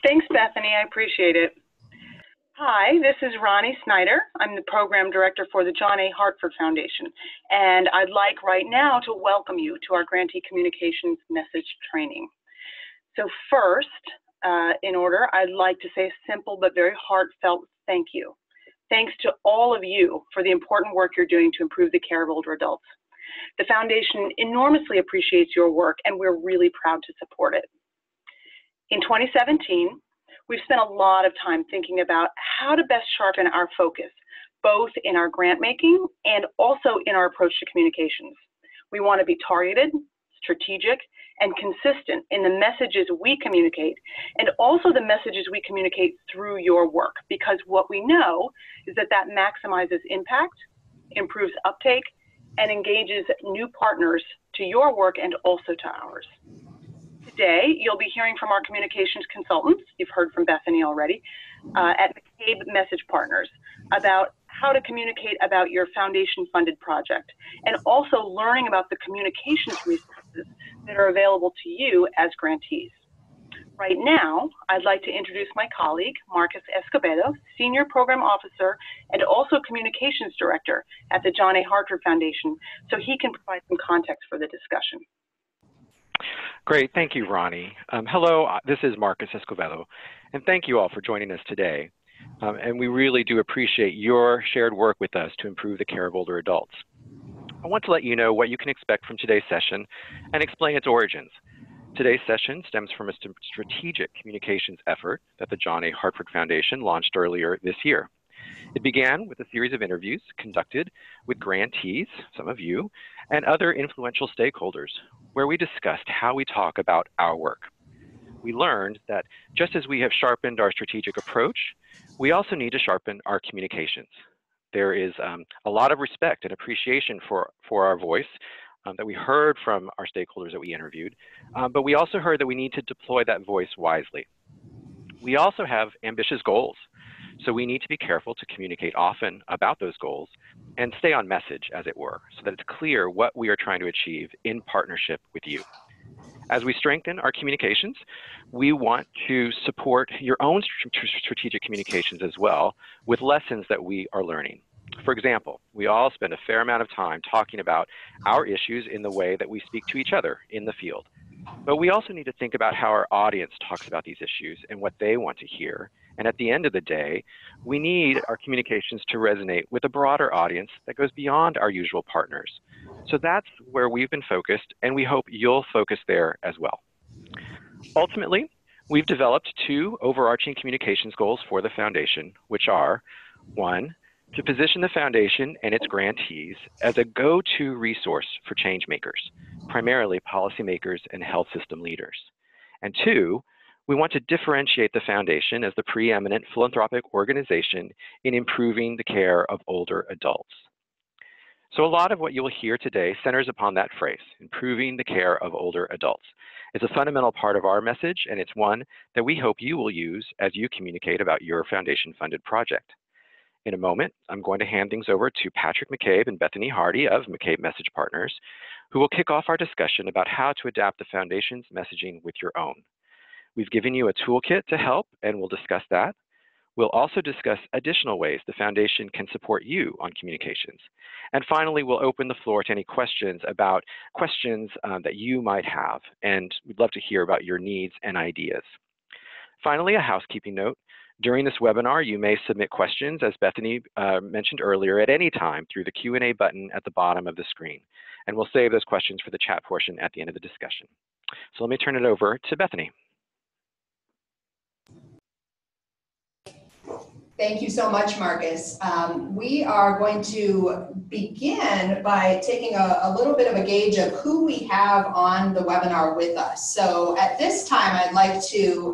Thanks, Bethany. I appreciate it. Hi, this is Ronnie Snyder. I'm the Program Director for the John A. Hartford Foundation, and I'd like right now to welcome you to our Grantee Communications Message Training. So first, in order, I'd like to say a simple but very heartfelt thank you. Thanks to all of you for the important work you're doing to improve the care of older adults. The Foundation enormously appreciates your work, and we're really proud to support it. In 2017, we've spent a lot of time thinking about how to best sharpen our focus, both in our grant making and also in our approach to communications. We want to be targeted, strategic, and consistent in the messages we communicate, and also the messages we communicate through your work, because what we know is that that maximizes impact, improves uptake, and engages new partners to your work and also to ours. Today, you'll be hearing from our communications consultants, you've heard from Bethany already, at McCabe Message Partners about how to communicate about your foundation-funded project, and also learning about the communications resources that are available to you as grantees. Right now, I'd like to introduce my colleague, Marcus Escobedo, Senior Program Officer and also Communications Director at the John A. Hartford Foundation, so he can provide some context for the discussion. Great, thank you, Ronnie. Hello, this is Marcus Escobedo, and thank you all for joining us today. And we really do appreciate your shared work with us to improve the care of older adults. I want to let you know what you can expect from today's session and explain its origins. Today's session stems from a strategic communications effort that the John A. Hartford Foundation launched earlier this year. It began with a series of interviews conducted with grantees, some of you, and other influential stakeholders, where we discussed how we talk about our work. We learned that just as we have sharpened our strategic approach, we also need to sharpen our communications. There is a lot of respect and appreciation for our voice that we heard from our stakeholders that we interviewed, but we also heard that we need to deploy that voice wisely. We also have ambitious goals, so we need to be careful to communicate often about those goals and stay on message, as it were, so that it's clear what we are trying to achieve in partnership with you. As we strengthen our communications, we want to support your own strategic communications as well with lessons that we are learning. For example, we all spend a fair amount of time talking about our issues in the way that we speak to each other in the field. But we also need to think about how our audience talks about these issues and what they want to hear. And at the end of the day, we need our communications to resonate with a broader audience that goes beyond our usual partners. So that's where we've been focused, and we hope you'll focus there as well. Ultimately, we've developed two overarching communications goals for the Foundation, which are, one, to position the Foundation and its grantees as a go-to resource for change makers, primarily policymakers and health system leaders. And two, we want to differentiate the Foundation as the preeminent philanthropic organization in improving the care of older adults. So a lot of what you'll hear today centers upon that phrase, improving the care of older adults. It's a fundamental part of our message, and it's one that we hope you will use as you communicate about your Foundation-funded project. In a moment, I'm going to hand things over to Patrick McCabe and Bethany Hardy of McCabe Message Partners, who will kick off our discussion about how to adapt the Foundation's messaging with your own. We've given you a toolkit to help, and we'll discuss that. We'll also discuss additional ways the Foundation can support you on communications. And finally, we'll open the floor to any questions that you might have, and we'd love to hear about your needs and ideas. Finally, a housekeeping note. During this webinar, you may submit questions, as Bethany mentioned earlier, at any time through the Q&A button at the bottom of the screen. And we'll save those questions for the chat portion at the end of the discussion. So let me turn it over to Bethany. Thank you so much, Marcus. We are going to begin by taking a little bit of a gauge of who we have on the webinar with us. So at this time, I'd like to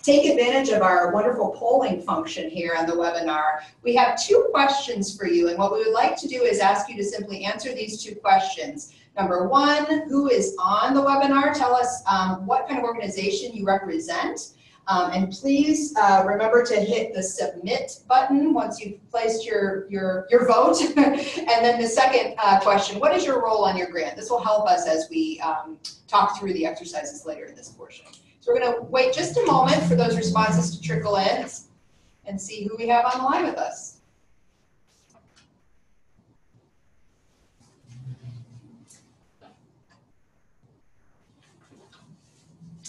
take advantage of our wonderful polling function here on the webinar. We have two questions for you, and what we would like to do is ask you to simply answer these two questions. Number one, who is on the webinar? Tell us what kind of organization you represent. And please remember to hit the submit button once you've placed your vote. And then the second question, what is your role on your grant? This will help us as we talk through the exercises later in this portion. So we're going to wait just a moment for those responses to trickle in and see who we have on the line with us.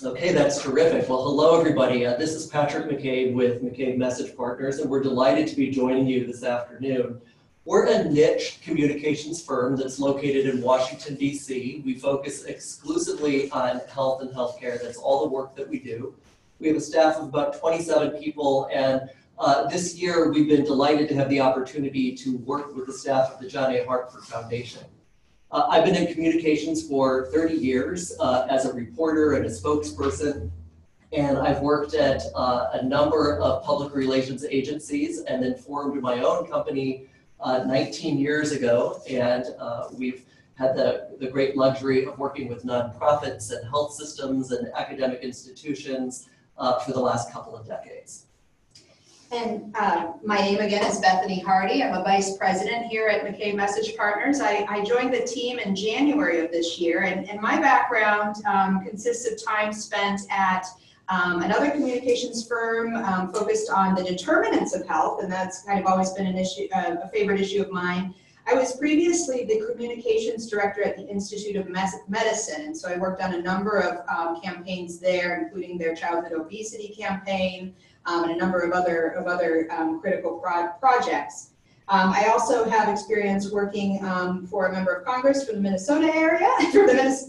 Okay, that's terrific. Well, hello, everybody. This is Patrick McCabe with McCabe Message Partners, and we're delighted to be joining you this afternoon. We're a niche communications firm that's located in Washington, D.C. We focus exclusively on health and healthcare. That's all the work that we do. We have a staff of about 27 people, and this year we've been delighted to have the opportunity to work with the staff of the John A. Hartford Foundation. I've been in communications for 30 years as a reporter and a spokesperson, and I've worked at a number of public relations agencies and then formed my own company 19 years ago, and we've had the great luxury of working with nonprofits and health systems and academic institutions for the last couple of decades. And my name again is Bethany Hardy. I'm a vice president here at McCabe Message Partners. I joined the team in January of this year, and my background consists of time spent at another communications firm focused on the determinants of health, and that's kind of always been an issue, a favorite issue of mine. I was previously the communications director at the Institute of Medicine, and so I worked on a number of campaigns there, including their childhood obesity campaign, and a number of other critical projects. I also have experience working for a member of Congress for the Minnesota area,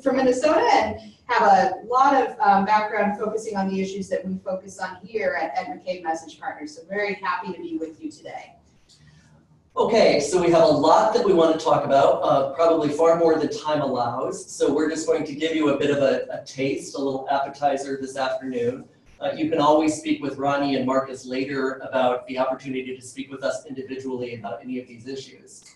from Minnesota, and have a lot of background focusing on the issues that we focus on here at McCabe Message Partners. So very happy to be with you today. Okay, so we have a lot that we want to talk about, probably far more than time allows. So we're just going to give you a bit of a taste, a little appetizer this afternoon. You can always speak with Ronnie and Marcus later about the opportunity to speak with us individually about any of these issues.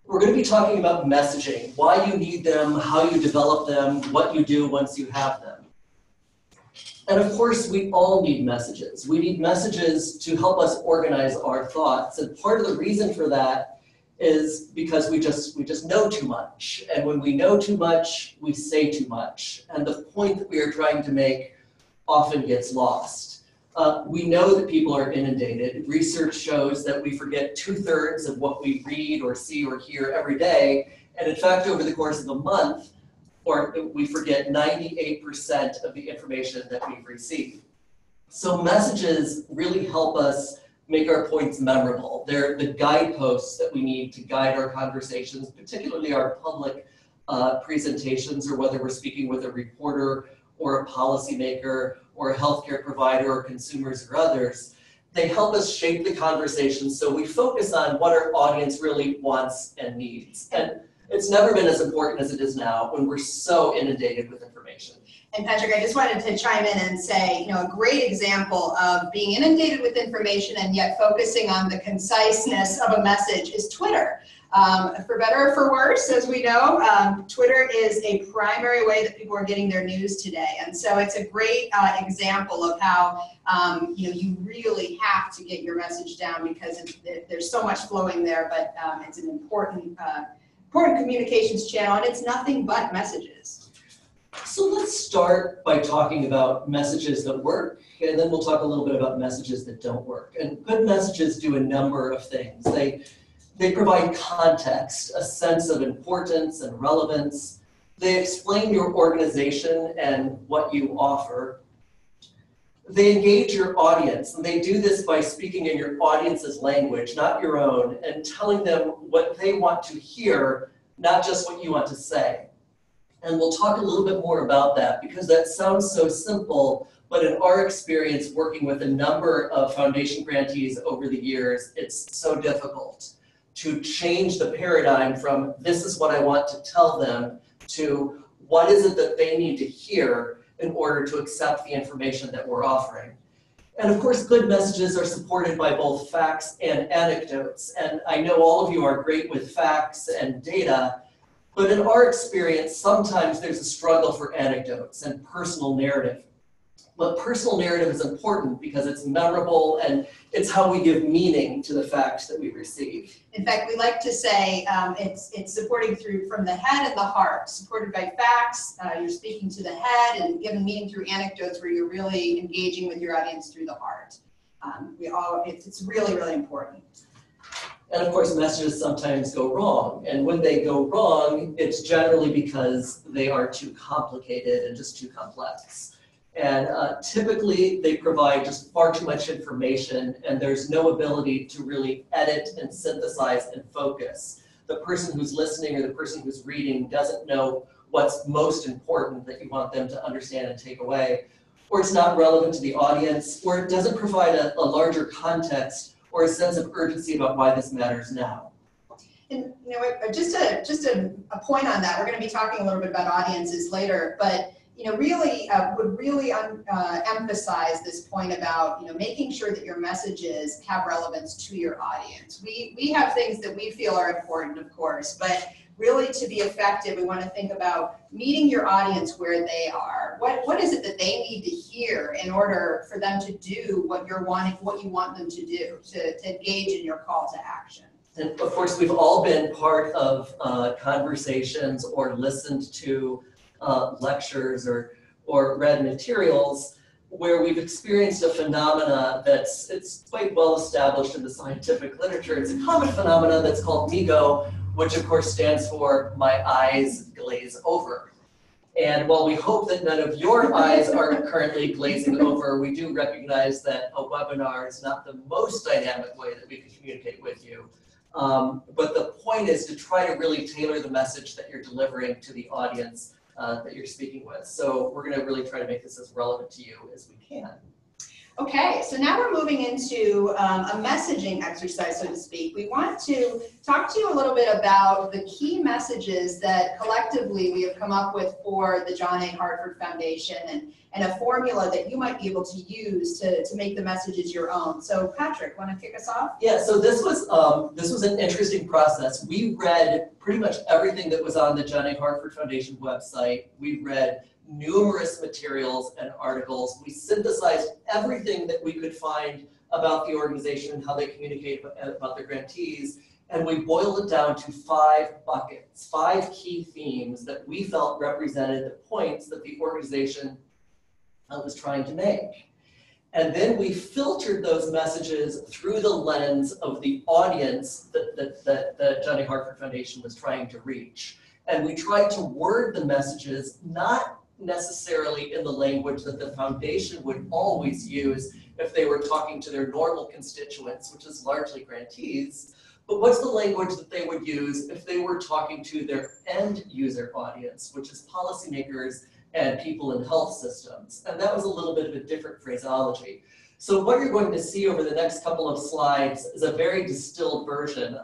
We're going to be talking about messaging, why you need them, how you develop them, what you do once you have them. And of course, we all need messages. We need messages to help us organize our thoughts. And part of the reason for that is because we just know too much. And when we know too much, we say too much. And the point that we are trying to make often gets lost. We know that people are inundated. Research shows that we forget 2/3 of what we read or see or hear every day. And in fact, over the course of a month, we forget 98% of the information that we've received. So messages really help us make our points memorable. They're the guideposts that we need to guide our conversations, particularly our public presentations, or whether we're speaking with a reporter or a policymaker or a healthcare provider or consumers or others. They help us shape the conversation so we focus on what our audience really wants and needs. And it's never been as important as it is now when we're so inundated with information. And Patrick, I just wanted to chime in and say, a great example of being inundated with information and yet focusing on the conciseness of a message is Twitter. For better or for worse, as we know, Twitter is a primary way that people are getting their news today. And so it's a great example of how you really have to get your message down because there's so much flowing there, but it's an important communications channel, and it's nothing but messages. So let's start by talking about messages that work, and then we'll talk a little bit about messages that don't work. And good messages do a number of things. They provide context, a sense of importance and relevance. They explain your organization and what you offer. They engage your audience, and they do this by speaking in your audience's language, not your own, and telling them what they want to hear, not just what you want to say. And we'll talk a little bit more about that because that sounds so simple, but in our experience working with a number of foundation grantees over the years, it's so difficult to change the paradigm from this is what I want to tell them to what is it that they need to hear in order to accept the information that we're offering. And of course, good messages are supported by both facts and anecdotes. And I know all of you are great with facts and data, but in our experience, sometimes there's a struggle for anecdotes and personal narrative. But personal narrative is important because it's memorable and it's how we give meaning to the facts that we receive. In fact, we like to say it's supporting from the head and the heart, supported by facts. You're speaking to the head and giving meaning through anecdotes where you're really engaging with your audience through the heart. It's really, really important. And of course, messages sometimes go wrong. And when they go wrong, it's generally because they are too complicated and just too complex. And typically, they provide just far too much information, and there's no ability to really edit and synthesize and focus. The person who's listening or the person who's reading doesn't know what's most important that you want them to understand and take away, or it's not relevant to the audience, or it doesn't provide a larger context or a sense of urgency about why this matters now. And just a point on that, we're going to be talking a little bit about audiences later, but really would really emphasize this point about making sure that your messages have relevance to your audience. We have things that we feel are important, of course, but really to be effective, we want to think about meeting your audience where they are. What is it that they need to hear in order for them to do what you want them to do, to engage in your call to action? And of course, we've all been part of conversations or listened to lectures or read materials where we've experienced a phenomena it's quite well established in the scientific literature. It's a common phenomena that's called MIGO, which of course stands for my eyes glaze over. And while we hope that none of your eyes are currently glazing over, we do recognize that a webinar is not the most dynamic way that we can communicate with you. But the point is to try to really tailor the message that you're delivering to the audience that you're speaking with. So we're going to really try to make this as relevant to you as we can. Okay, so now we're moving into a messaging exercise, so to speak. We want to talk to you a little bit about the key messages that collectively we have come up with for the John A. Hartford Foundation and a formula that you might be able to use to make the messages your own. So Patrick, want to kick us off? Yeah, so this was an interesting process. We read pretty much everything that was on the John A. Hartford Foundation website. We read numerous materials and articles. We synthesized everything that we could find about the organization and how they communicate about their grantees, and we boiled it down to 5 buckets, 5 key themes that we felt represented the points that the organization was trying to make. And then we filtered those messages through the lens of the audience that the John A. Hartford Foundation was trying to reach. And we tried to word the messages not necessarily in the language that the foundation would always use if they were talking to their normal constituents, which is largely grantees, but what's the language that they would use if they were talking to their end user audience, which is policymakers and people in health systems. And that was a little bit of a different phraseology. So what you're going to see over the next couple of slides is a very distilled version.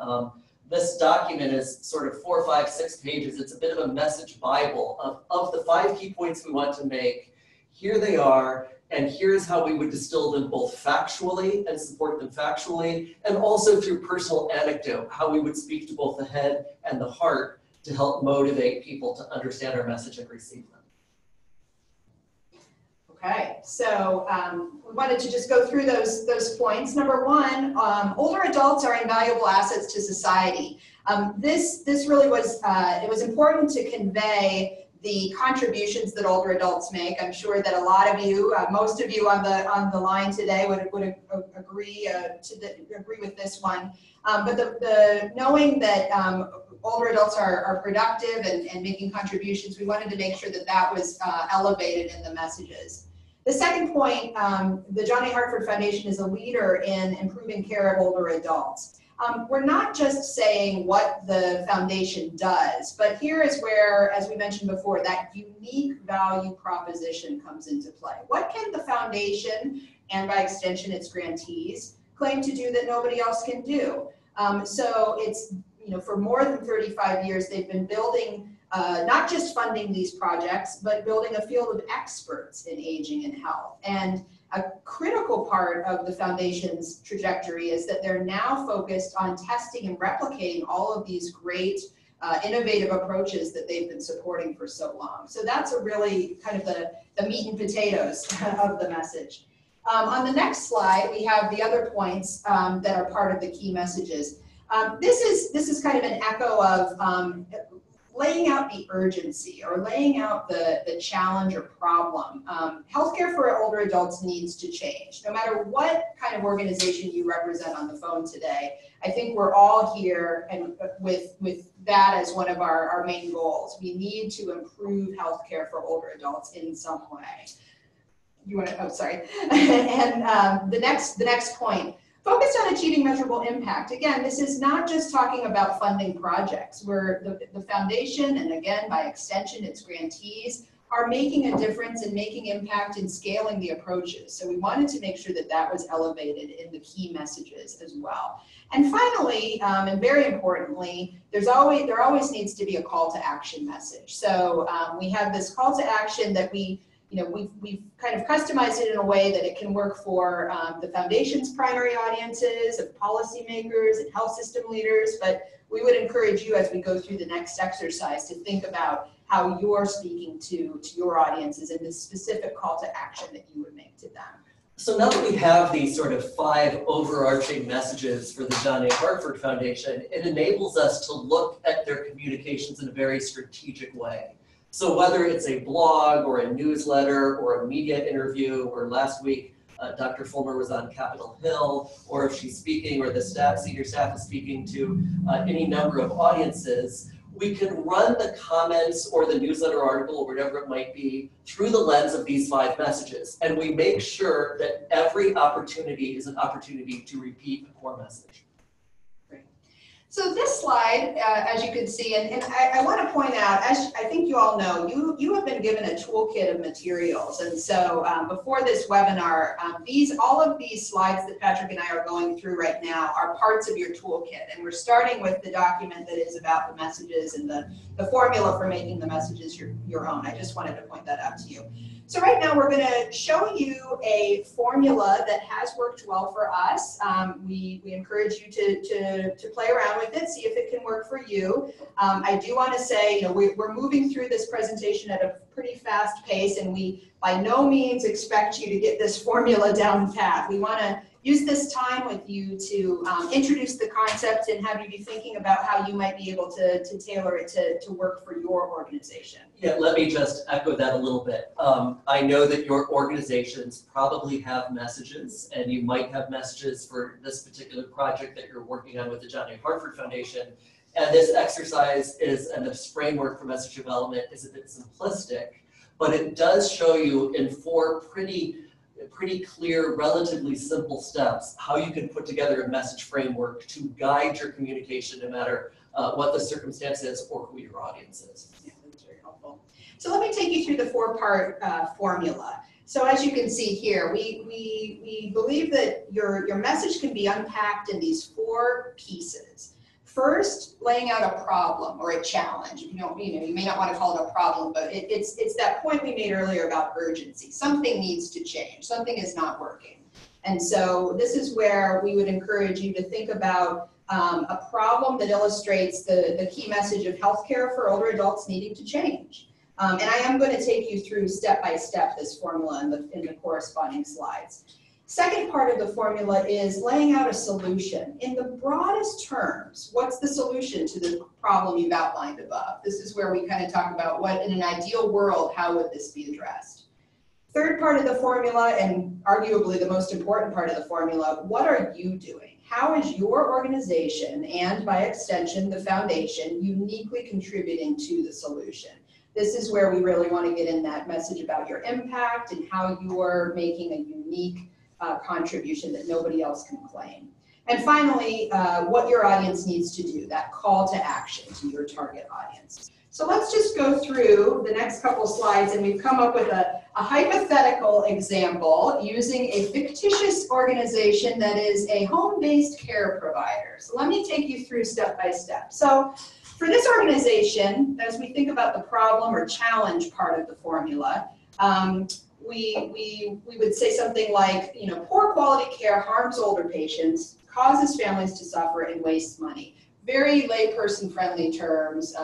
This document is sort of 4, 5, 6 pages. It's a bit of a message Bible of the 5 key points we want to make. Here they are, and here's how we would distill them both factually and support them factually, and also through personal anecdote, how we would speak to both the head and the heart to help motivate people to understand our message and receive them. Okay, so we wanted to just go through those points. Number 1, older adults are invaluable assets to society. This really was, it was important to convey the contributions that older adults make. I'm sure that a lot of you, most of you on the line today would agree agree with this one. But the knowing that older adults are productive and making contributions, we wanted to make sure that that was elevated in the messages. The second point, the John A. Hartford Foundation is a leader in improving care of older adults. We're not just saying what the foundation does, but here is where, as we mentioned before, that unique value proposition comes into play. What can the foundation, and by extension its grantees, claim to do that nobody else can do? So it's, for more than 35 years, they've been building, not just funding these projects, but building a field of experts in aging and health. And a critical part of the foundation's trajectory is that they're now focused on testing and replicating all of these great innovative approaches that they've been supporting for so long. So that's a really kind of the meat and potatoes of the message. On the next slide, we have the other points that are part of the key messages. This is kind of an echo of laying out the urgency or laying out the challenge or problem. Healthcare for older adults needs to change. No matter what kind of organization you represent on the phone today, I think we're all here and with that as one of our main goals. We need to improve healthcare for older adults in some way. You want to, oh, sorry. And the next point, focus on achieving measurable impact. Again, this is not just talking about funding projects. Where the foundation, and again, by extension, its grantees, are making a difference and making impact in scaling the approaches. So we wanted to make sure that that was elevated in the key messages as well. And finally, and very importantly, there always needs to be a call to action message. So we have this call to action that we've kind of customized it in a way that it can work for the foundation's primary audiences of policymakers and health system leaders, but we would encourage you as we go through the next exercise to think about how you're speaking to your audiences and the specific call to action that you would make to them. So now that we have these sort of 5 overarching messages for the John A. Hartford Foundation, it enables us to look at their communications in a very strategic way. So whether it's a blog or a newsletter or a media interview, or last week Dr. Fulmer was on Capitol Hill, or if she's speaking or the senior staff is speaking to any number of audiences, we can run the comments or the newsletter article or whatever it might be through the lens of these 5 messages. And we make sure that every opportunity is an opportunity to repeat a core message. So this slide, as you can see, and I want to point out, as I think you all know, you have been given a toolkit of materials. And so before this webinar, all of these slides that Patrick and I are going through right now are parts of your toolkit. And we're starting with the document that is about the messages and the formula for making the messages your own. I just wanted to point that out to you. So right now we're going to show you a formula that has worked well for us. We encourage you to play around with it, see if it can work for you. I do want to say, we're moving through this presentation at a pretty fast pace, and we by no means expect you to get this formula down pat. We want to use this time with you to introduce the concept and have you be thinking about how you might be able to tailor it to work for your organization. Yeah, let me just echo that a little bit. I know that your organizations probably have messages, and you might have messages for this particular project that you're working on with the John A. Hartford Foundation. And this exercise and this framework for message development is a bit simplistic, but it does show you in 4 pretty clear, relatively simple steps how you can put together a message framework to guide your communication no matter what the circumstance is or who your audience is. Yeah, that's very helpful. So let me take you through the 4-part formula. So as you can see here, we believe that your message can be unpacked in these 4 pieces. First, laying out a problem or a challenge. You may not want to call it a problem, but it's that point we made earlier about urgency. Something needs to change. Something is not working. And so this is where we would encourage you to think about a problem that illustrates the key message of healthcare for older adults needing to change. And I am going to take you through step by step this formula in the corresponding slides. Second part of the formula is laying out a solution. In the broadest terms, what's the solution to the problem you've outlined above? This is where we kind of talk about what, in an ideal world, how would this be addressed? Third part of the formula, and arguably the most important part of the formula, what are you doing? How is your organization, and by extension, the foundation, uniquely contributing to the solution? This is where we really want to get in that message about your impact and how you're making a unique contribution that nobody else can claim. And finally, what your audience needs to do, that call to action to your target audience. So let's just go through the next couple slides, and we've come up with a hypothetical example using a fictitious organization that is a home-based care provider. So let me take you through step by step. So for this organization, as we think about the problem or challenge part of the formula, we would say something like, poor quality care harms older patients, causes families to suffer, and wastes money. very layperson friendly terms,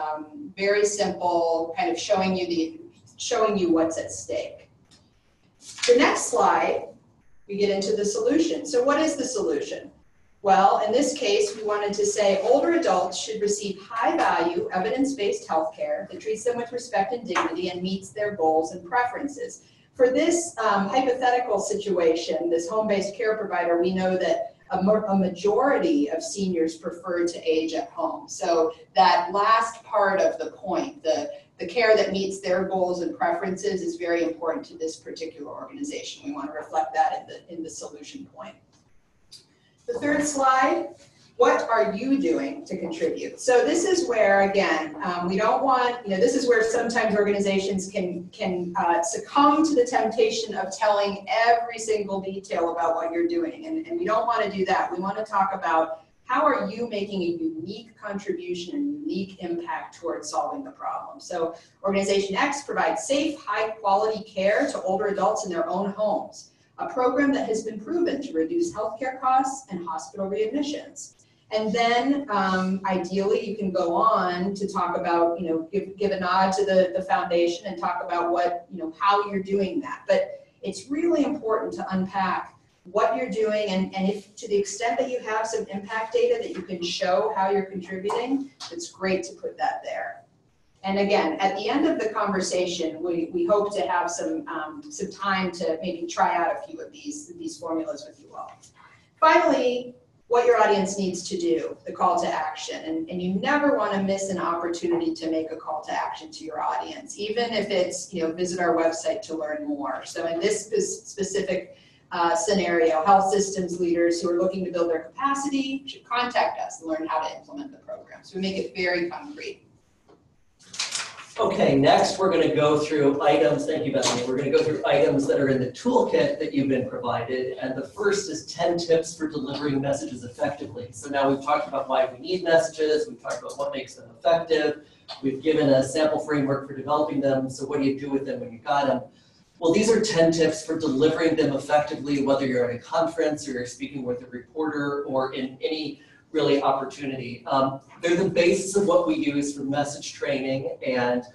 very simple, kind of showing you what's at stake. The next slide, we get into the solution. So what is the solution? Well, in this case, we wanted to say older adults should receive high-value, evidence-based health care that treats them with respect and dignity and meets their goals and preferences. For this hypothetical situation, this home-based care provider, we know that a majority of seniors prefer to age at home. So that last part of the point, the care that meets their goals and preferences, is very important to this particular organization. We want to reflect that in the solution point. The third slide, what are you doing to contribute? So this is where, again, we don't want, this is where sometimes organizations can succumb to the temptation of telling every single detail about what you're doing. And we don't want to do that. We want to talk about how are you making a unique contribution and unique impact towards solving the problem. So Organization X provides safe, high quality care to older adults in their own homes, a program that has been proven to reduce healthcare costs and hospital readmissions. And then ideally you can go on to talk about, give a nod to the foundation and talk about what, how you're doing that. But it's really important to unpack what you're doing, and if to the extent that you have some impact data that you can show how you're contributing, it's great to put that there. And again, at the end of the conversation, we hope to have some time to maybe try out a few of these formulas with you all. Finally, what your audience needs to do, the call to action. And you never want to miss an opportunity to make a call to action to your audience, even if it's, visit our website to learn more. So in this specific scenario, health systems leaders who are looking to build their capacity should contact us and learn how to implement the program. So we make it very concrete. Okay, next we're going to go through items, thank you Bethany, we're going to go through items that are in the toolkit that you've been provided, and the first is 10 tips for delivering messages effectively. So now we've talked about why we need messages, we've talked about what makes them effective, we've given a sample framework for developing them, so what do you do with them when you got them? Well, these are 10 tips for delivering them effectively, whether you're at a conference or you're speaking with a reporter or in any really opportunity. They're the basis of what we use for message training and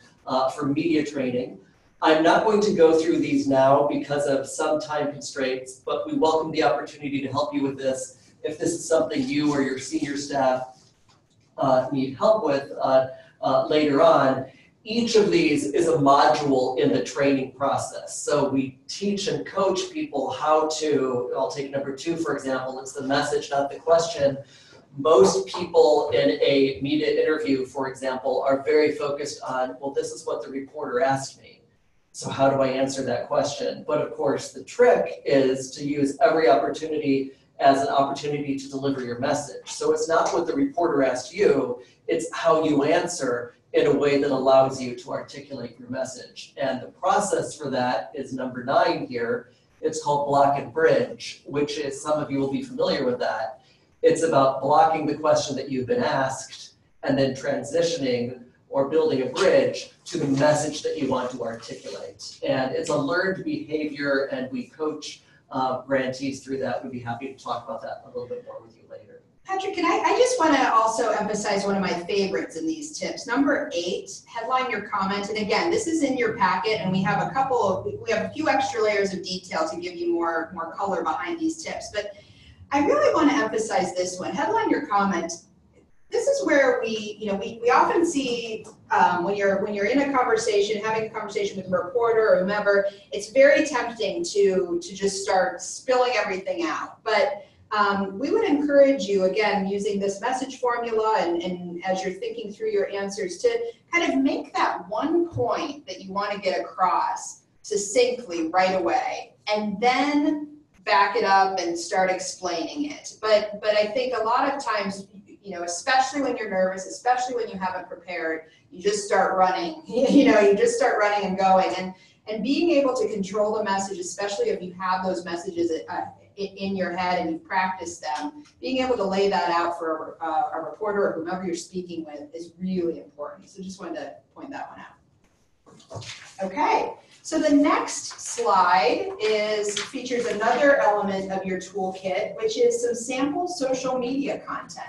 for media training. I'm not going to go through these now because of some time constraints, but we welcome the opportunity to help you with this if this is something you or your senior staff need help with later on. Each of these is a module in the training process. So we teach and coach people how to, I'll take number 2, for example, it's the message, not the question. Most people in a media interview, for example, are very focused on, well, this is what the reporter asked me, so how do I answer that question? But of course, the trick is to use every opportunity as an opportunity to deliver your message. So it's not what the reporter asked you, it's how you answer in a way that allows you to articulate your message. And the process for that is number 9 here. It's called block and bridge, which is, some of you will be familiar with that. It's about blocking the question that you've been asked and then transitioning or building a bridge to the message that you want to articulate. And it's a learned behavior, and we coach grantees through that. We'd be happy to talk about that a little bit more with you later. Patrick, I just want to also emphasize one of my favorites in these tips. Number 8, headline your comment. And again, this is in your packet, and we have a few extra layers of detail to give you more color behind these tips. But I really want to emphasize this one, headline your comment. This is where we often see when you're in a conversation, having a conversation with a reporter or whomever, it's very tempting to just start spilling everything out. But we would encourage you, again, using this message formula and as you're thinking through your answers, to kind of make that one point that you want to get across succinctly right away, and then back it up and start explaining it. But I think a lot of times, especially when you're nervous, especially when you haven't prepared, you just start running, you just start running and going. And being able to control the message, especially if you have those messages in your head and you've practiced them, being able to lay that out for a reporter or whomever you're speaking with is really important. So just wanted to point that one out. Okay, so the next slide features another element of your toolkit, which is some sample social media content.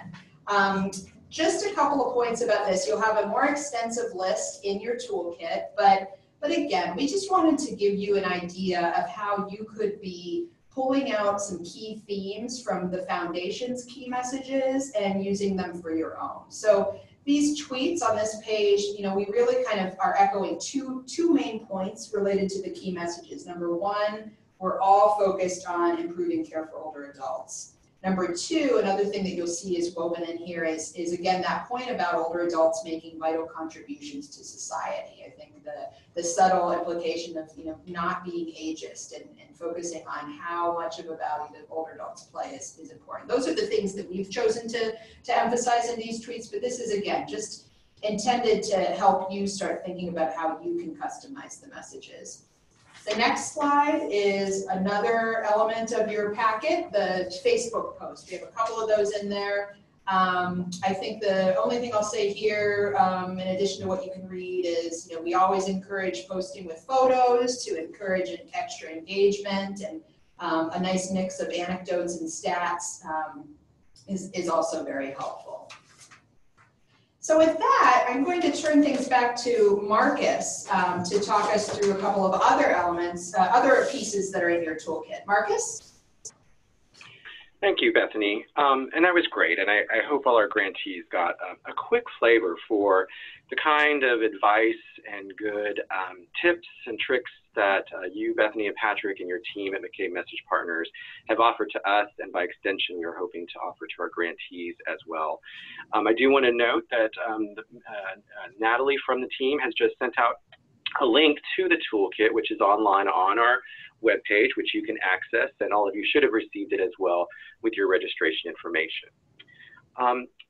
Just a couple of points about this. You'll have a more extensive list in your toolkit, but again, we just wanted to give you an idea of how you could be pulling out some key themes from the foundation's key messages and using them for your own. So these tweets on this page, you know, we really kind of are echoing two main points related to the key messages. Number one, we're all focused on improving care for older adults. Number two, another thing that you'll see is woven in here is again that point about older adults making vital contributions to society. I think the subtle implication of, you know, not being ageist and focusing on how much of a value that older adults play is important. Those are the things that we've chosen to emphasize in these tweets, but this is again just intended to help you start thinking about how you can customize the messages. The next slide is another element of your packet, the Facebook post. We have a couple of those in there. I think the only thing I'll say here, in addition to what you can read, is, you know, we always encourage posting with photos to encourage an extra engagement, and a nice mix of anecdotes and stats is also very helpful. So with that, I'm going to turn things back to Marcus to talk us through a couple of other elements, other pieces that are in your toolkit. Marcus? Thank you, Bethany. And that was great. And I hope all our grantees got a quick flavor for the kind of advice and good tips and tricks that you, Bethany, and Patrick, and your team at McCabe Message Partners have offered to us, and by extension, we're hoping to offer to our grantees as well. I do want to note that Natalie from the team has just sent out a link to the toolkit, which is online on our webpage, which you can access, and all of you should have received it as well with your registration information.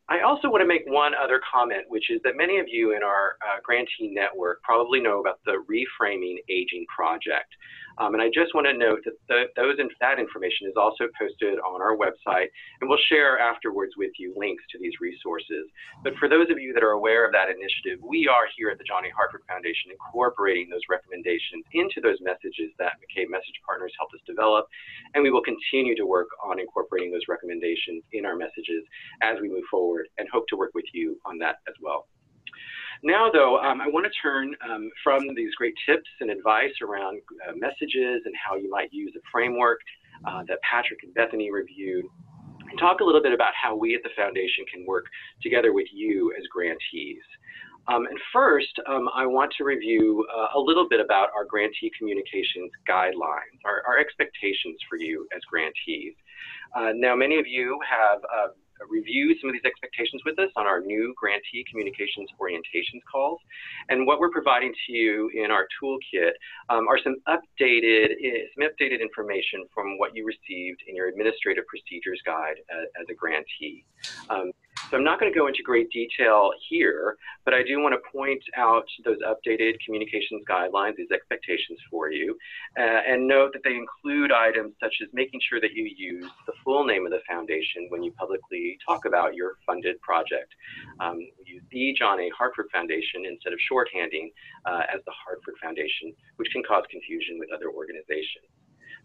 I also want to make one other comment, which is that many of you in our grantee network probably know about the Reframing Aging Project. And I just want to note that that information is also posted on our website, and we'll share afterwards with you links to these resources. But for those of you that are aware of that initiative, we are here at the John A. Hartford Foundation incorporating those recommendations into those messages that McCabe Message Partners helped us develop, and we will continue to work on incorporating those recommendations in our messages as we move forward, and hope to work with you on that as well. Now, though, I want to turn from these great tips and advice around messages and how you might use a framework that Patrick and Bethany reviewed, and talk a little bit about how we at the Foundation can work together with you as grantees. And first, I want to review a little bit about our grantee communications guidelines, our expectations for you as grantees. Now, many of you have review some of these expectations with us on our new grantee communications orientations calls. And what we're providing to you in our toolkit are some updated information from what you received in your administrative procedures guide as a grantee. So I'm not going to go into great detail here, but I do want to point out those updated communications guidelines, these expectations for you, and note that they include items such as making sure that you use the full name of the foundation when you publicly talk about your funded project. We use the John A. Hartford Foundation instead of shorthanding as the Hartford Foundation, which can cause confusion with other organizations.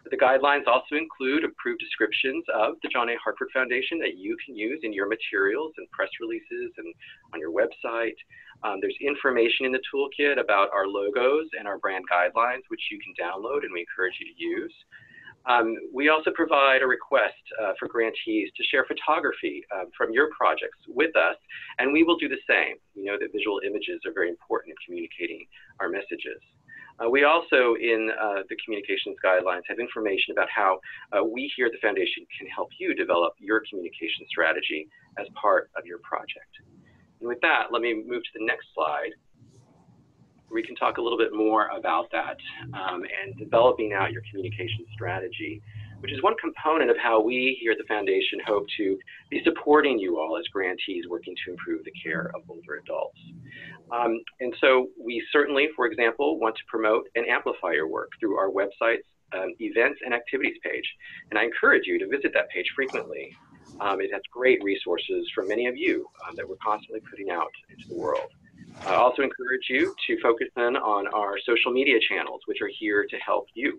But the guidelines also include approved descriptions of the John A. Hartford Foundation that you can use in your materials and press releases and on your website. There's information in the toolkit about our logos and our brand guidelines, which you can download and we encourage you to use. We also provide a request for grantees to share photography from your projects with us, and we will do the same. We know that visual images are very important in communicating our messages. We also, in the communications guidelines, have information about how we here at the Foundation can help you develop your communication strategy as part of your project. And with that, let me move to the next slide. We can talk a little bit more about that and developing out your communication strategy, which is one component of how we here at the Foundation hope to be supporting you all as grantees working to improve the care of older adults. And so we certainly, for example, want to promote and amplify your work through our website's events and activities page. And I encourage you to visit that page frequently. It has great resources from many of you that we're constantly putting out into the world. I also encourage you to focus in on our social media channels, which are here to help you.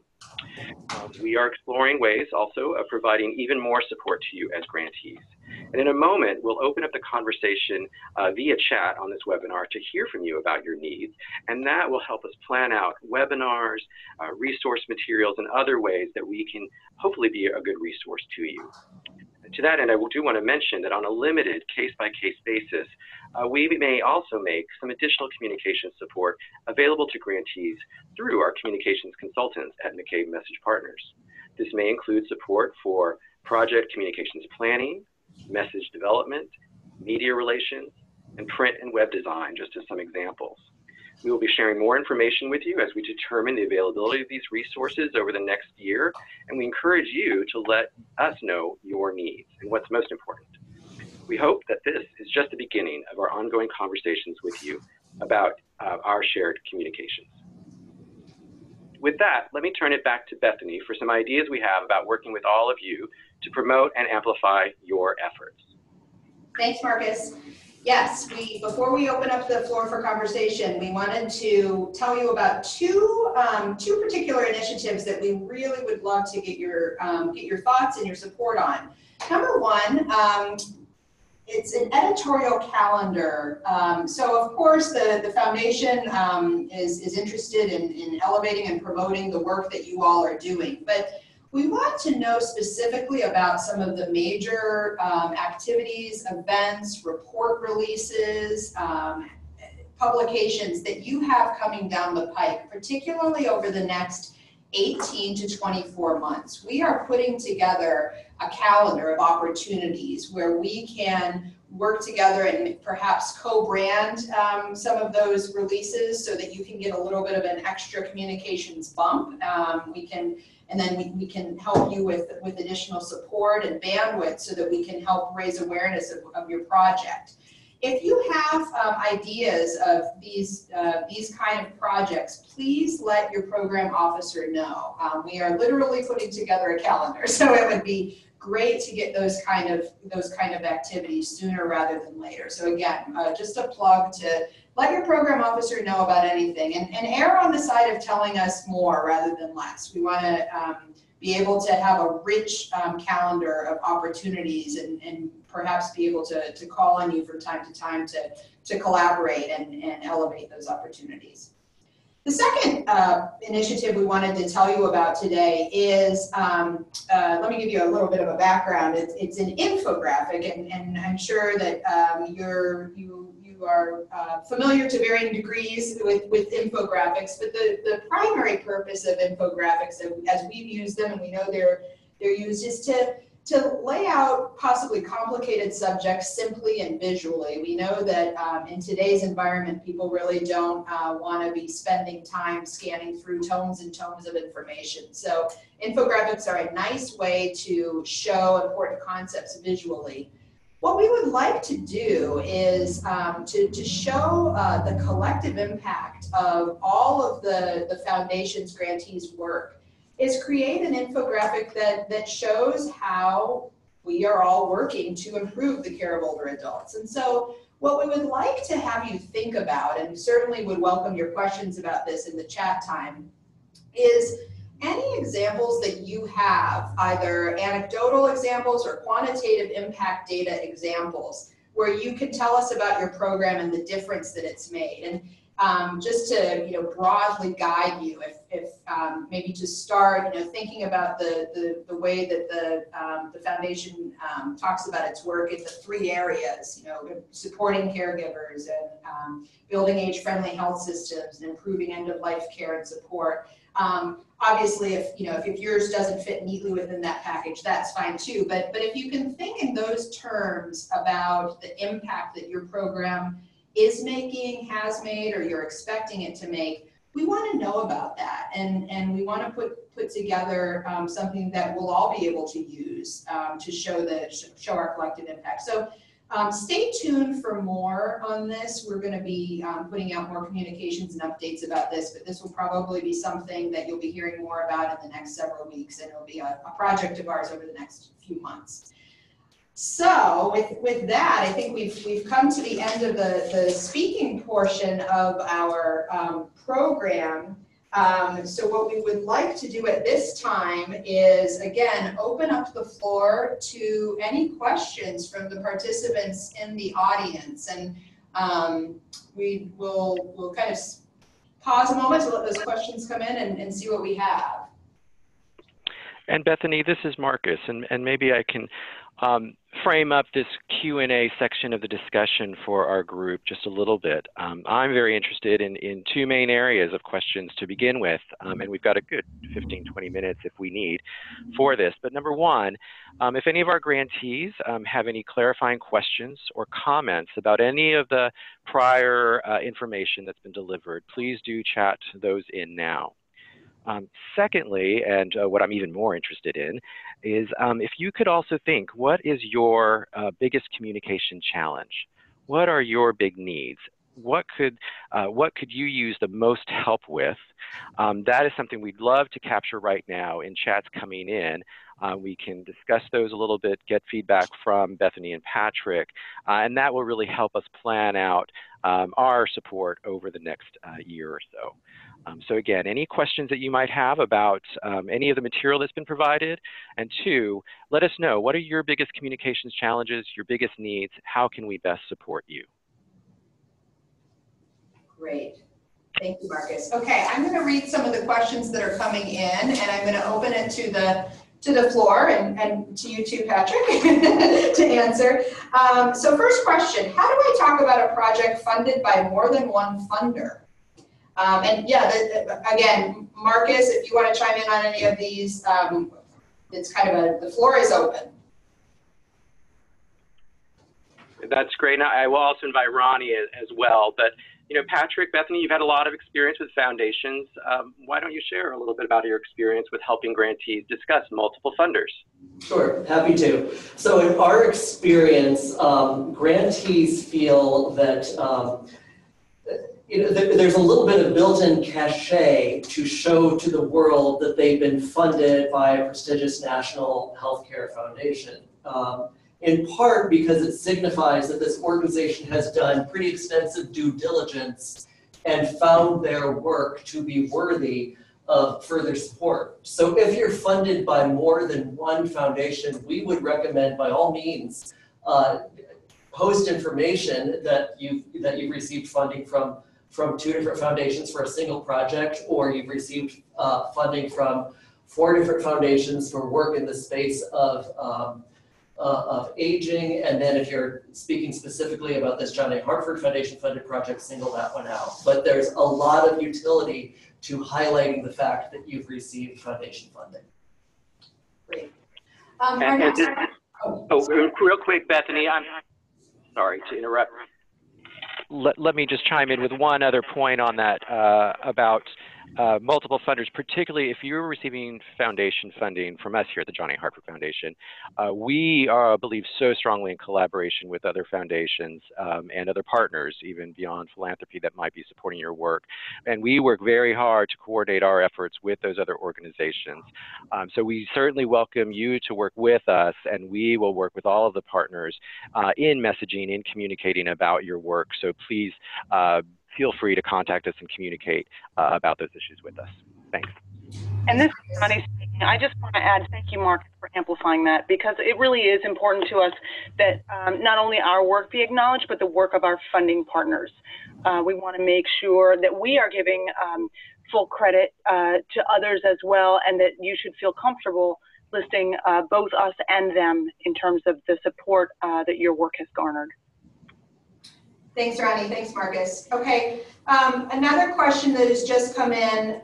We are exploring ways also of providing even more support to you as grantees. And in a moment, we'll open up the conversation via chat on this webinar to hear from you about your needs, and that will help us plan out webinars, resource materials, and other ways that we can hopefully be a good resource to you. To that end, I do want to mention that on a limited case-by-case basis, we may also make some additional communication support available to grantees through our communications consultants at McCabe Message Partners. This may include support for project communications planning, message development, media relations, and print and web design, just as some examples. We will be sharing more information with you as we determine the availability of these resources over the next year, and we encourage you to let us know your needs and what's most important. We hope that this is just the beginning of our ongoing conversations with you about our shared communications. With that, let me turn it back to Bethany for some ideas we have about working with all of you to promote and amplify your efforts. Thanks, Marcus. Yes, before we open up the floor for conversation, we wanted to tell you about two particular initiatives that we really would love to get your thoughts and your support on. Number one, it's an editorial calendar. So of course the foundation is interested in elevating and promoting the work that you all are doing, but we want to know specifically about some of the major activities, events, report releases, publications that you have coming down the pike, particularly over the next 18 to 24 months. We are putting together a calendar of opportunities where we can work together and perhaps co-brand some of those releases so that you can get a little bit of an extra communications bump. And then we can help you with additional support and bandwidth so that we can help raise awareness of your project. If you have ideas of these kind of projects, please let your program officer know. We are literally putting together a calendar, so it would be great to get those kind of activities sooner rather than later. So again, just a plug to let your program officer know about anything, and err on the side of telling us more rather than less. We want to be able to have a rich calendar of opportunities and perhaps be able to call on you from time to time to collaborate and elevate those opportunities. The second initiative we wanted to tell you about today is, let me give you a little bit of a background. It's an infographic, and I'm sure that you are familiar to varying degrees with infographics, but the primary purpose of infographics, as we've used them and we know they're used, is to lay out possibly complicated subjects simply and visually. We know that in today's environment, people really don't want to be spending time scanning through tomes and tomes of information. So infographics are a nice way to show important concepts visually. What we would like to do is to show the collective impact of all of the foundation's grantees' work, is create an infographic that shows how we are all working to improve the care of older adults. And so what we would like to have you think about, and certainly would welcome your questions about this in the chat time, is any examples that you have, either anecdotal examples or quantitative impact data examples, where you can tell us about your program and the difference that it's made. And just to broadly guide you, if maybe to start thinking about the way that the foundation talks about its work in the three areas, supporting caregivers and building age-friendly health systems and improving end-of-life care and support. Obviously, if yours doesn't fit neatly within that package, that's fine too. But if you can think in those terms about the impact that your program is making, has made, or you're expecting it to make, we want to know about that, and we want to put together something that we'll all be able to use to show our collective impact. So stay tuned for more on this. We're going to be putting out more communications and updates about this, but this will probably be something that you'll be hearing more about in the next several weeks, and it'll be a project of ours over the next few months. So with that, I think we've come to the end of the speaking portion of our program. So what we would like to do at this time is, again, open up the floor to any questions from the participants in the audience. And we'll kind of pause a moment to let those questions come in and see what we have. And Bethany, this is Marcus, and maybe I can frame up this Q&A section of the discussion for our group just a little bit. I'm very interested in two main areas of questions to begin with, and we've got a good 15, 20 minutes if we need for this. But number one, if any of our grantees have any clarifying questions or comments about any of the prior information that's been delivered, please do chat those in now. Secondly, and what I'm even more interested in, is if you could also think, what is your biggest communication challenge? What are your big needs? What could you use the most help with? That is something we'd love to capture right now in chats coming in. We can discuss those a little bit, get feedback from Bethany and Patrick, and that will really help us plan out our support over the next year or so. So again, any questions that you might have about any of the material that's been provided? And two, let us know, what are your biggest communications challenges, your biggest needs? How can we best support you? Great. Thank you, Marcus. Okay, I'm going to read some of the questions that are coming in, and I'm going to open it to the floor and to you too, Patrick, to answer. So first question, how do I talk about a project funded by more than one funder? And yeah, again, Marcus, if you want to chime in on any of these, it's kind of the floor is open. That's great. And I will also invite Ronnie as well. But, you know, Patrick, Bethany, you've had a lot of experience with foundations. Why don't you share a little bit about your experience with helping grantees discuss multiple funders? Sure, happy to. So in our experience, grantees feel that there's a little bit of built-in cachet to show to the world that they've been funded by a prestigious national healthcare foundation. In part because it signifies that this organization has done pretty extensive due diligence and found their work to be worthy of further support. So if you're funded by more than one foundation, we would recommend by all means post information that you've received funding from two different foundations for a single project, or you've received funding from 4 different foundations for work in the space of aging. And then if you're speaking specifically about this John A. Hartford Foundation funded project, single that one out. But there's a lot of utility to highlighting the fact that you've received foundation funding. Great. Real quick, Bethany, I'm sorry to interrupt. Let me just chime in with one other point on that about multiple funders, particularly if you're receiving foundation funding from us here at the John A. Hartford Foundation. We believe so strongly in collaboration with other foundations and other partners, even beyond philanthropy, that might be supporting your work. And we work very hard to coordinate our efforts with those other organizations. So we certainly welcome you to work with us, and we will work with all of the partners in messaging, in communicating about your work. So please feel free to contact us and communicate about those issues with us. Thanks. And this is Ronnie speaking. I just want to add, thank you, Mark, for amplifying that, because it really is important to us that not only our work be acknowledged, but the work of our funding partners. We want to make sure that we are giving full credit to others as well, and that you should feel comfortable listing both us and them in terms of the support that your work has garnered. Thanks, Ronnie. Thanks, Marcus. Okay, another question that has just come in.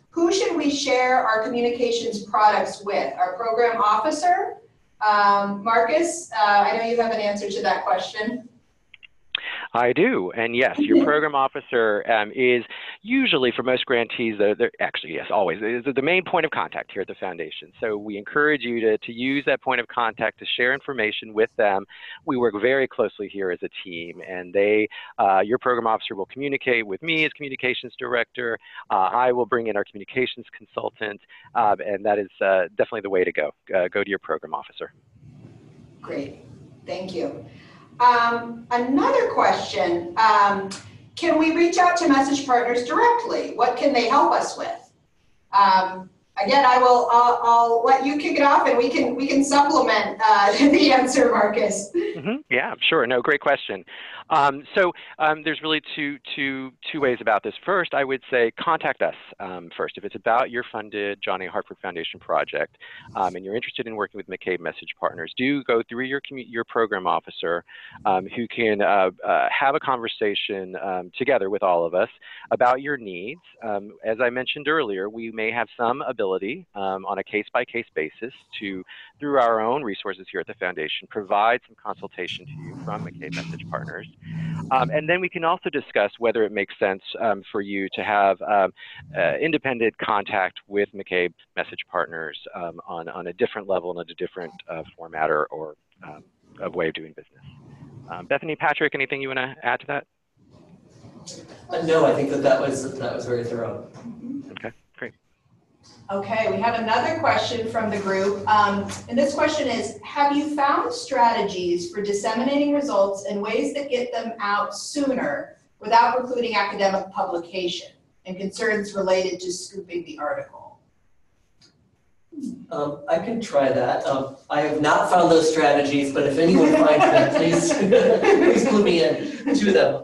Who should we share our communications products with? Our program officer? Marcus, I know you have an answer to that question. I do, and yes, your program officer is usually, for most grantees, they're actually, yes, always, is the main point of contact here at the foundation. So we encourage you to use that point of contact to share information with them. We work very closely here as a team, and your program officer will communicate with me as communications director. I will bring in our communications consultant, and that is definitely the way to go. Go to your program officer. Great, thank you. Another question, can we reach out to message partners directly? What can they help us with? Again, I'll let you kick it off, and we can supplement the answer, Marcus. Yeah, sure. No, great question. There's really two ways about this. First, I would say contact us first. If it's about your funded John A. Hartford Foundation project and you're interested in working with McCabe Message Partners, do go through your program officer who can have a conversation together with all of us about your needs. As I mentioned earlier, we may have some ability on a case-by-case basis to, through our own resources here at the Foundation, provide some consultation to you from McCabe Message Partners. And then we can also discuss whether it makes sense for you to have independent contact with McCabe Message Partners on a different level and a different format or a way of doing business. Bethany, Patrick, anything you want to add to that? No, I think that was very thorough. Okay, great. Okay, we have another question from the group. And this question is, have you found strategies for disseminating results in ways that get them out sooner without precluding academic publication and concerns related to scooping the article? I can try that. I have not found those strategies, but if anyone finds them, please clue me in to them.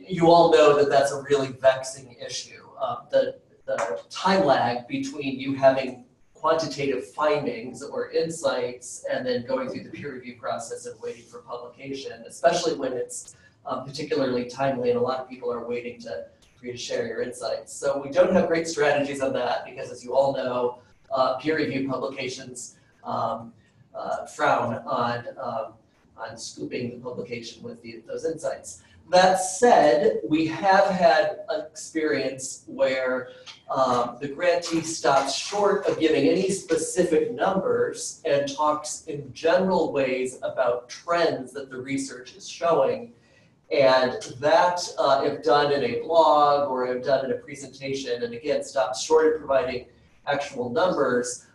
You all know that that's a really vexing issue. The time lag between you having quantitative findings or insights and then going through the peer review process and waiting for publication, especially when it's particularly timely and a lot of people are waiting for you to share your insights. So we don't have great strategies on that because, as you all know, peer review publications frown on scooping the publication with those insights. That said, we have had an experience where the grantee stops short of giving any specific numbers and talks in general ways about trends that the research is showing. And that, if done in a blog or if done in a presentation, and again, stops short of providing actual numbers,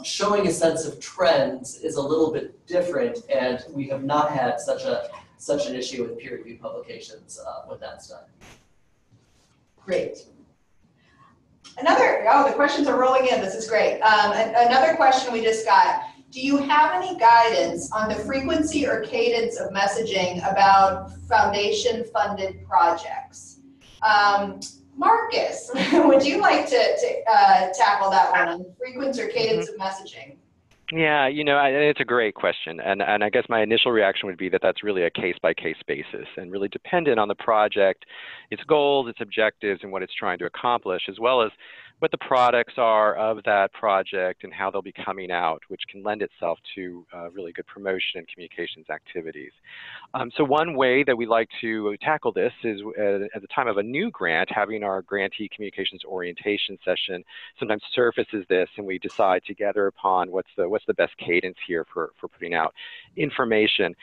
showing a sense of trends is a little bit different, and we have not had such an issue with peer-reviewed publications when that's done. Great. The questions are rolling in. This is great. Another question we just got. Do you have any guidance on the frequency or cadence of messaging about foundation-funded projects? Marcus, would you like to tackle that one on frequency or cadence of messaging? Yeah, it's a great question. And I guess my initial reaction would be that that's really a case-by-case basis and really dependent on the project, its goals, its objectives, and what it's trying to accomplish, as well as what the products are of that project and how they'll be coming out, which can lend itself to really good promotion and communications activities. So one way that we like to tackle this is at the time of a new grant, having our grantee communications orientation session sometimes surfaces this, and we decide together upon what's the best cadence here for putting out information.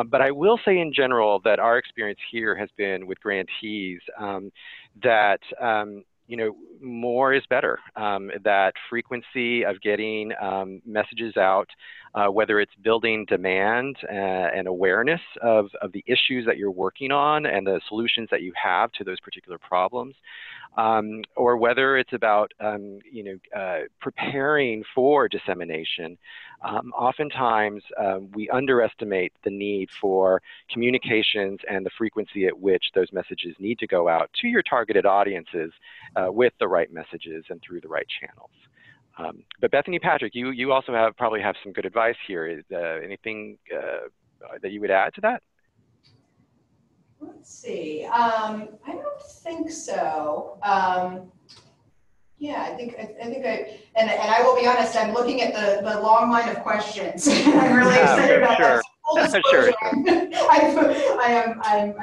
But I will say in general that our experience here has been with grantees that more is better. That frequency of getting messages out, whether it's building demand and awareness of the issues that you're working on and the solutions that you have to those particular problems, or whether it's about preparing for dissemination. Oftentimes we underestimate the need for communications and the frequency at which those messages need to go out to your targeted audiences with the right messages and through the right channels. But Bethany, Patrick, you also probably have some good advice here. Is anything that you would add to that? Let's see. I don't think so. Yeah, I think and I will be honest. I'm looking at the long line of questions. I'm really excited about that. Sure.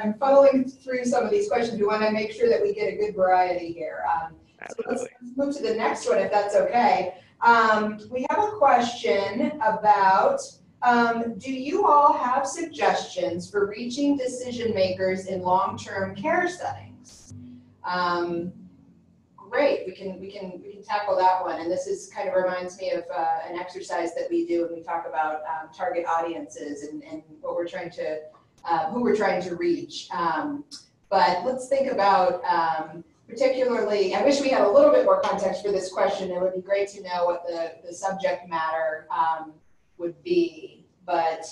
I'm funneling through some of these questions. We want to make sure that we get a good variety here. So let's move to the next one, if that's okay. We have a question about, do you all have suggestions for reaching decision makers in long-term care settings? Great, we can tackle that one. And this kind of reminds me of an exercise that we do when we talk about target audiences and what we're trying to, who we're trying to reach. But let's think about particularly, I wish we had a little bit more context for this question. It would be great to know what the subject matter would be. But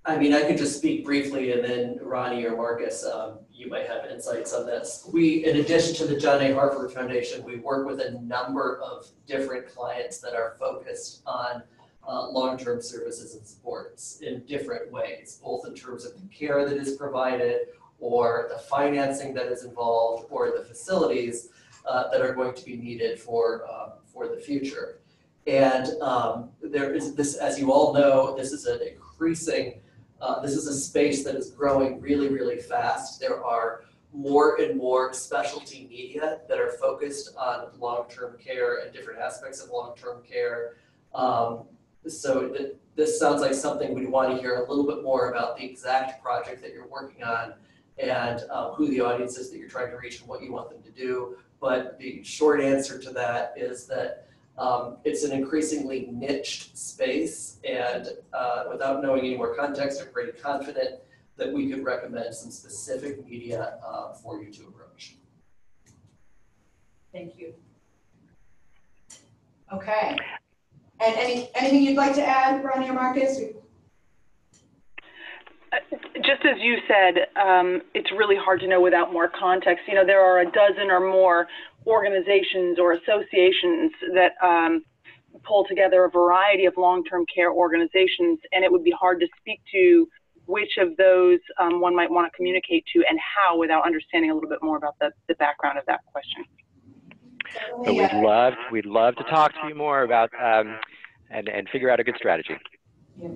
I mean, I could just speak briefly, and then Ronnie or Marcus, you might have insights on this. We, in addition to the John A. Hartford Foundation, we work with a number of different clients that are focused on long-term services and supports in different ways, both in terms of the care that is provided, or the financing that is involved, or the facilities that are going to be needed for the future. And there is this, as you all know, this is an increasing, this is a space that is growing really, really fast. There are more and more specialty media that are focused on long-term care and different aspects of long-term care. So this sounds like something we'd want to hear a little bit more about the exact project that you're working on, and who the audience is that you're trying to reach and what you want them to do. But the short answer to that is that it's an increasingly niched space, and without knowing any more context, I'm pretty confident that we could recommend some specific media for you to approach. thank you. Okay. And anything you'd like to add, Ronnie or Marcus? Just as you said, it's really hard to know without more context. You know, there are a dozen or more organizations or associations that pull together a variety of long-term care organizations, and it would be hard to speak to which of those one might want to communicate to and how without understanding a little bit more about the background of that question. But we'd love to talk to you more about and figure out a good strategy. Yeah.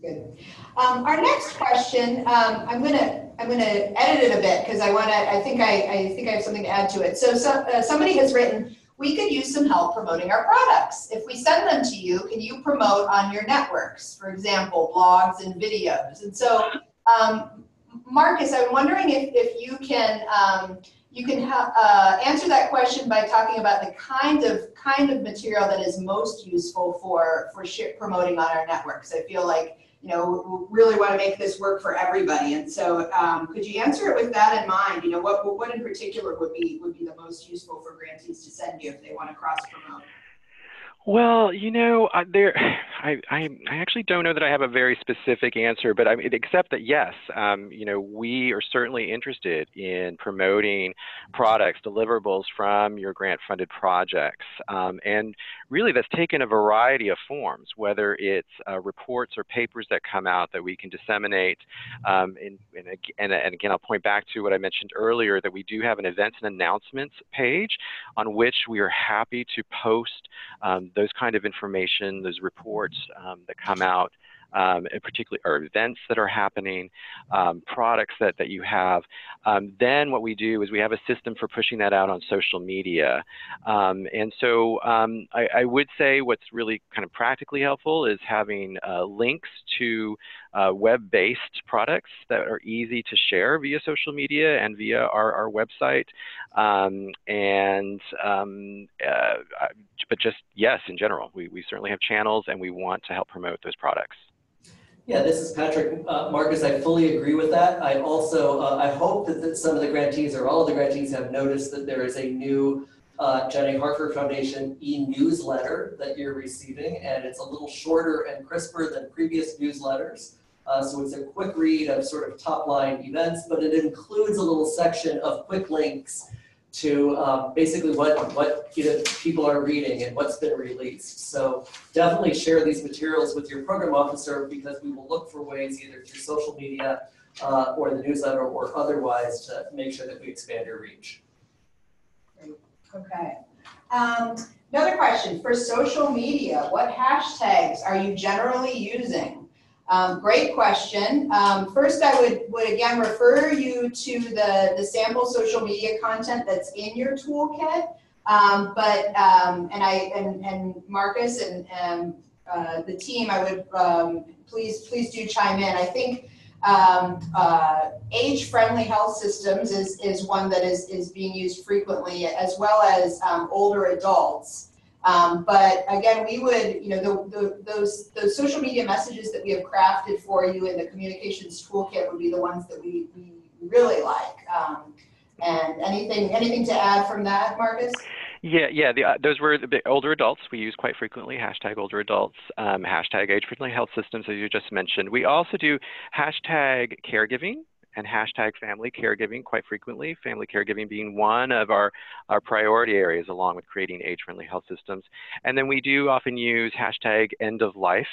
Good. Our next question, I'm gonna edit it a bit because I think I have something to add to it. So somebody has written, we could use some help promoting our products. If we send them to you, can you promote on your networks? For example, blogs and videos. And so, Marcus, I'm wondering if you can answer that question by talking about the kind of material that is most useful for promoting on our networks. I feel like, you know, we really want to make this work for everybody. And so could you answer it with that in mind? You know, what in particular would be the most useful for grantees to send you if they want to cross promote? Well, you know, I actually don't know that I have a very specific answer, but I mean, except that yes, you know, we are certainly interested in promoting products, deliverables from your grant-funded projects, and really that's taken a variety of forms, whether it's reports or papers that come out that we can disseminate, and again, I'll point back to what I mentioned earlier, that we do have an events and announcements page on which we are happy to post those kind of information, those reports that come out, particularly or events that are happening, products that you have. Then what we do is we have a system for pushing that out on social media. And so I would say what's really kind of practically helpful is having links to web-based products that are easy to share via social media and via our website. But just, yes, in general, we certainly have channels and we want to help promote those products. Yeah, this is Patrick. Marcus, I fully agree with that. I also, I hope that some of the grantees or all of the grantees have noticed that there is a new John A. Hartford Foundation e-newsletter that you're receiving, and it's a little shorter and crisper than previous newsletters. So it's a quick read of sort of top-line events, but it includes a little section of quick links to basically what people are reading and what's been released. So definitely share these materials with your program officer, because we will look for ways either through social media or the newsletter or otherwise to make sure that we expand your reach. Great. Okay. Another question, for social media, what hashtags are you generally using? Great question. First, I would again refer you to the sample social media content that's in your toolkit. And Marcus and the team, I would please do chime in. I think age-friendly health systems is one that is being used frequently, as well as older adults. But again, we would, those social media messages that we have crafted for you in the communications toolkit would be the ones that we really like. And anything to add from that, Marcus? Yeah. Those were the older adults we use quite frequently. Hashtag older adults. Hashtag age-friendly health systems, as you just mentioned. We also do hashtag caregiving and hashtag family caregiving quite frequently. Family caregiving being one of our priority areas, along with creating age-friendly health systems. And then we do often use hashtag end of life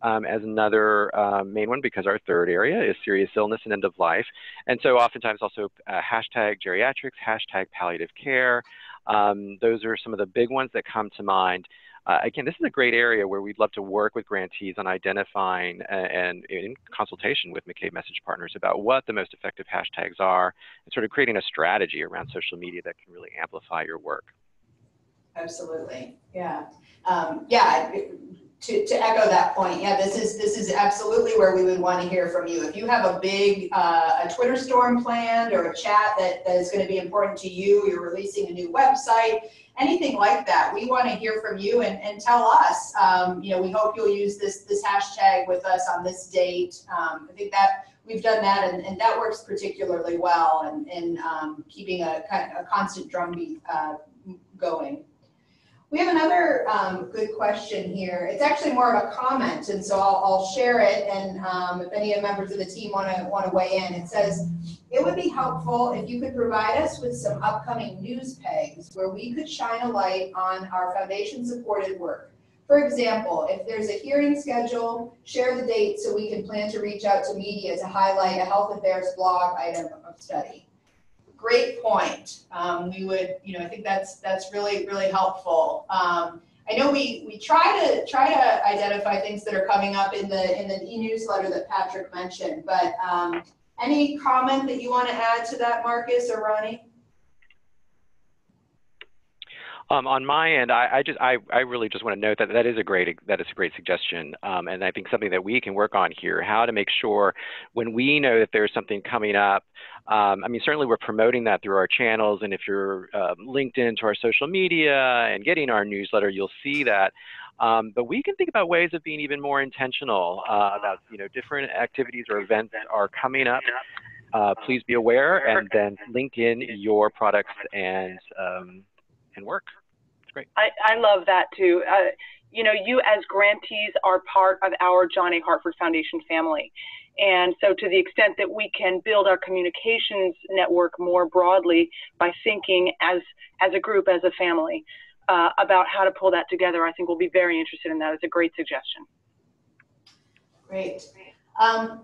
as another main one, because our third area is serious illness and end of life. And so oftentimes also hashtag geriatrics, hashtag palliative care. Those are some of the big ones that come to mind. Again, this is a great area where we'd love to work with grantees on identifying and in consultation with McCabe Message Partners about what the most effective hashtags are, and sort of creating a strategy around social media that can really amplify your work. Absolutely, yeah. To echo that point, yeah, this is absolutely where we would want to hear from you. If you have a big a Twitter storm planned, or a chat that is going to be important to you, you're releasing a new website, anything like that, we want to hear from you and tell us. We hope you'll use this hashtag with us on this date. I think that we've done that, and that works particularly well in keeping a constant drumbeat going. We have another good question here. It's actually more of a comment, and so I'll share it, and if any of the members of the team want to weigh in. It says, it would be helpful if you could provide us with some upcoming news pegs where we could shine a light on our foundation-supported work. For example, if there's a hearing schedule, share the date so we can plan to reach out to media to highlight a health affairs blog item of study. Great point. We would, I think that's really, really helpful. I know we try to identify things that are coming up in the e-newsletter that Patrick mentioned, but any comment that you want to add to that, Marcus or Ronnie? On my end, I really just want to note that is a great suggestion, and I think something that we can work on here, how to make sure when we know that there's something coming up. Certainly we're promoting that through our channels, and if you're linked into our social media and getting our newsletter, you'll see that. But we can think about ways of being even more intentional about different activities or events that are coming up. Please be aware, and then link in your products and work. It's great. I love that too. You as grantees are part of our John A. Hartford Foundation family. And so to the extent that we can build our communications network more broadly by thinking as a group, as a family, about how to pull that together, I think we'll be very interested in that. It's a great suggestion. Great.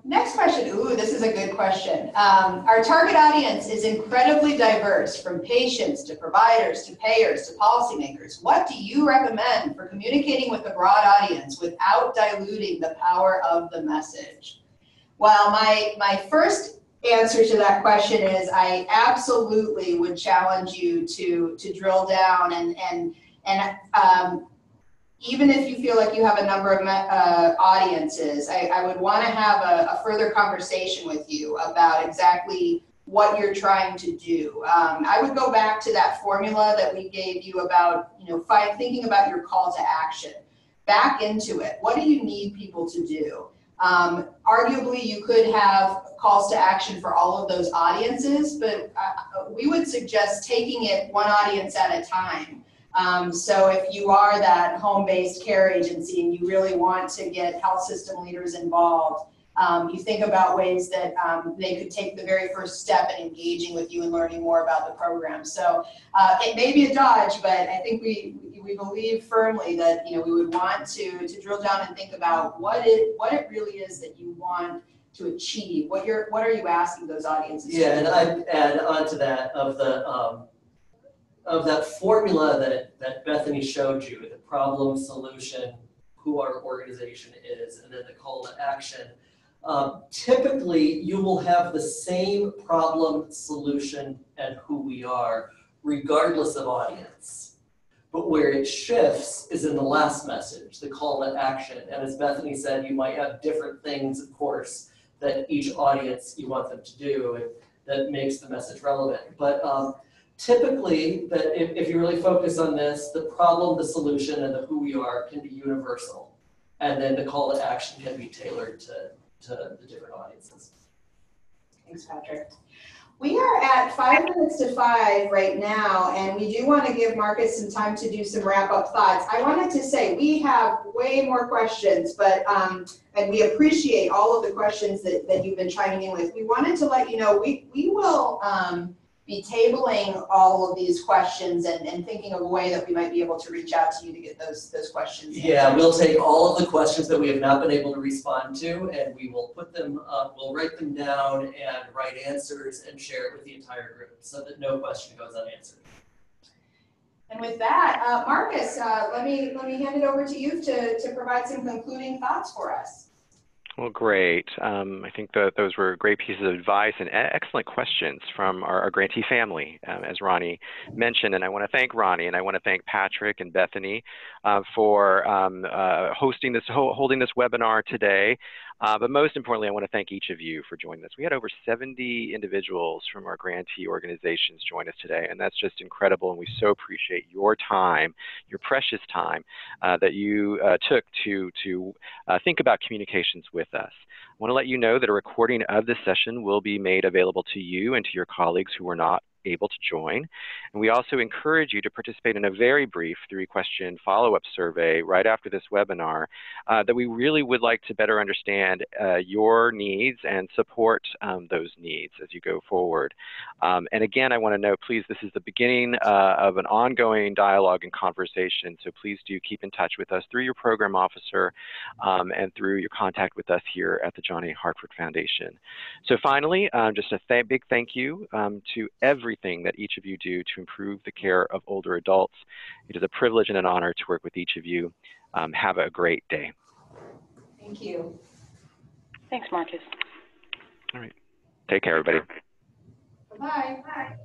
Next question. Ooh, this is a good question. Our target audience is incredibly diverse, from patients to providers to payers to policymakers. What do you recommend for communicating with a broad audience without diluting the power of the message? Well, my first answer to that question is I absolutely would challenge you to drill down and even if you feel like you have a number of audiences, I would want to have a further conversation with you about exactly what you're trying to do. I would go back to that formula that we gave you about, thinking about your call to action. Back into it. What do you need people to do? Arguably, you could have calls to action for all of those audiences, but we would suggest taking it one audience at a time. So if you are that home-based care agency and you really want to get health system leaders involved, you think about ways that they could take the very first step in engaging with you and learning more about the program. So it may be a dodge, but I think we believe firmly that we would want to drill down and think about what it really is that you want to achieve. What are you asking those audiences to do? And I'd add on to that of that formula that Bethany showed you, the problem, solution, who our organization is, and then the call to action. Typically, you will have the same problem, solution, and who we are, regardless of audience. But where it shifts is in the last message, the call to action. And as Bethany said, you might have different things, of course, that each audience you want them to do, and that makes the message relevant. But Typically, if you really focus on this, the problem, the solution, and the who we are can be universal. And then the call to action can be tailored to the different audiences. Thanks, Patrick. We are at 5 minutes to 5 right now, and we do want to give Marcus some time to do some wrap-up thoughts. I wanted to say we have way more questions, but and we appreciate all of the questions that you've been chiming in with. We wanted to let you know we will be tabling all of these questions and thinking of a way that we might be able to reach out to you to get those questions. Yeah, we'll take all of the questions that we have not been able to respond to, and we will put them up, we'll write them down and write answers and share it with the entire group so that no question goes unanswered. And with that, Marcus, let me hand it over to you to provide some concluding thoughts for us. Well, great. I think that those were great pieces of advice and excellent questions from our grantee family, as Ronnie mentioned. And I want to thank Ronnie, and I want to thank Patrick and Bethany for holding this webinar today. But most importantly, I want to thank each of you for joining us. We had over 70 individuals from our grantee organizations join us today, and that's just incredible. And we so appreciate your time, your precious time that you took to think about communications with us. I want to let you know that a recording of this session will be made available to you and to your colleagues who were not able to join. And we also encourage you to participate in a very brief 3-question follow-up survey right after this webinar that we really would like to better understand your needs and support those needs as you go forward. And again, I want to note, please, this is the beginning of an ongoing dialogue and conversation, so please do keep in touch with us through your program officer and through your contact with us here at the John A. Hartford Foundation. So finally, just a big thank you to everything that each of you do to improve the care of older adults. It is a privilege and an honor to work with each of you. Have a great day. Thank you. Thanks, Marcus. All right. Take care, everybody. Bye-bye. Bye.